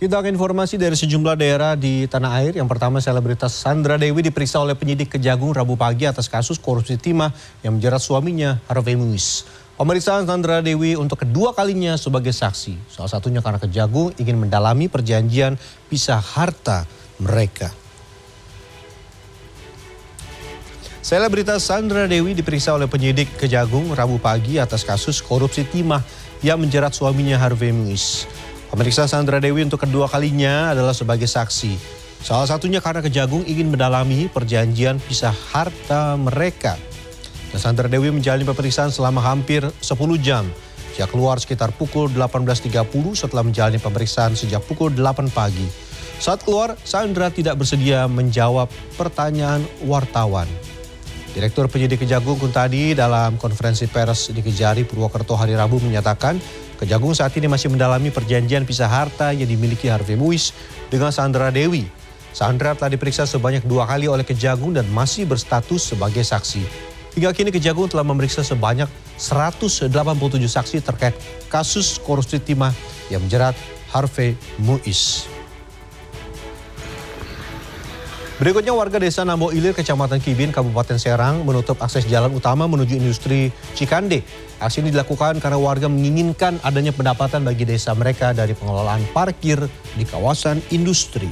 Kita akan informasi dari sejumlah daerah di tanah air. Yang pertama, selebritas Sandra Dewi diperiksa oleh penyidik Kejagung Rabu pagi atas kasus korupsi timah yang menjerat suaminya Harvey Muiz. Pemeriksaan Sandra Dewi untuk kedua kalinya sebagai saksi. Salah satunya karena Kejagung ingin mendalami perjanjian pisah harta mereka. Selebritas Sandra Dewi diperiksa oleh penyidik Kejagung Rabu pagi atas kasus korupsi timah yang menjerat suaminya Harvey Muiz. Pemeriksaan Sandra Dewi untuk kedua kalinya adalah sebagai saksi. Salah satunya karena Kejagung ingin mendalami perjanjian pisah harta mereka. Dan Sandra Dewi menjalani pemeriksaan selama hampir 10 jam. Dia keluar sekitar pukul 18.30 setelah menjalani pemeriksaan sejak pukul 8 pagi. Saat keluar, Sandra tidak bersedia menjawab pertanyaan wartawan. Direktur Penyidik Kejagung Kuntadi dalam konferensi pers di Kejari, Purwokerto hari Rabu menyatakan Kejagung saat ini masih mendalami perjanjian pisah harta yang dimiliki Harvey Muiz dengan Sandra Dewi. Sandra telah diperiksa sebanyak 2 kali oleh Kejagung dan masih berstatus sebagai saksi. Hingga kini Kejagung telah memeriksa sebanyak 187 saksi terkait kasus korupsi timah yang menjerat Harvey Muiz. Berikutnya, warga desa Nambo Ilir, Kecamatan Kibin, Kabupaten Serang menutup akses jalan utama menuju industri Cikande. Aksi ini dilakukan karena warga menginginkan adanya pendapatan bagi desa mereka dari pengelolaan parkir di kawasan industri.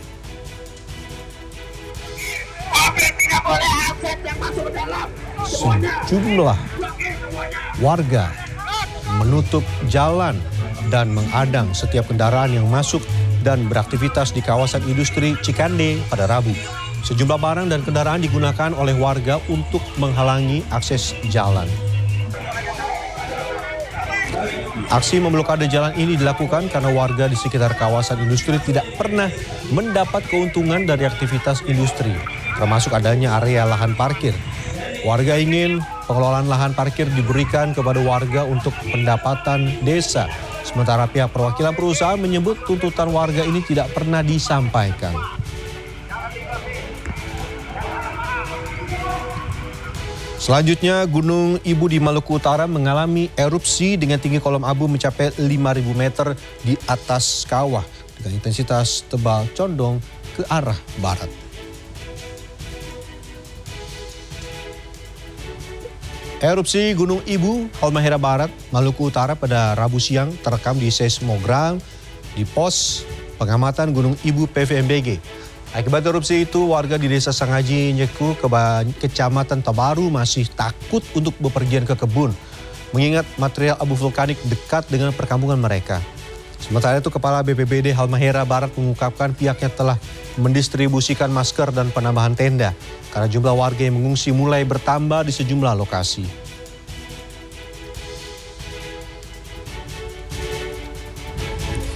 Sejumlah warga menutup jalan dan mengadang setiap kendaraan yang masuk dan beraktivitas di kawasan industri Cikande pada Rabu. Sejumlah barang dan kendaraan digunakan oleh warga untuk menghalangi akses jalan. Aksi memblokade jalan ini dilakukan karena warga di sekitar kawasan industri tidak pernah mendapat keuntungan dari aktivitas industri, termasuk adanya area lahan parkir. Warga ingin pengelolaan lahan parkir diberikan kepada warga untuk pendapatan desa. Sementara pihak perwakilan perusahaan menyebut tuntutan warga ini tidak pernah disampaikan. Selanjutnya, Gunung Ibu di Maluku Utara mengalami erupsi dengan tinggi kolom abu mencapai 5.000 meter di atas kawah dengan intensitas tebal condong ke arah barat. Erupsi Gunung Ibu, Halmahera Barat, Maluku Utara pada Rabu siang terekam di seismogram di pos pengamatan Gunung Ibu PVMBG. Akibat erupsi itu, warga di desa Sangaji Nyeku, Kecamatan Tabaru masih takut untuk bepergian ke kebun, mengingat material abu vulkanik dekat dengan perkampungan mereka. Sementara itu, Kepala BPBD Halmahera Barat mengungkapkan pihaknya telah mendistribusikan masker dan penambahan tenda, karena jumlah warga yang mengungsi mulai bertambah di sejumlah lokasi.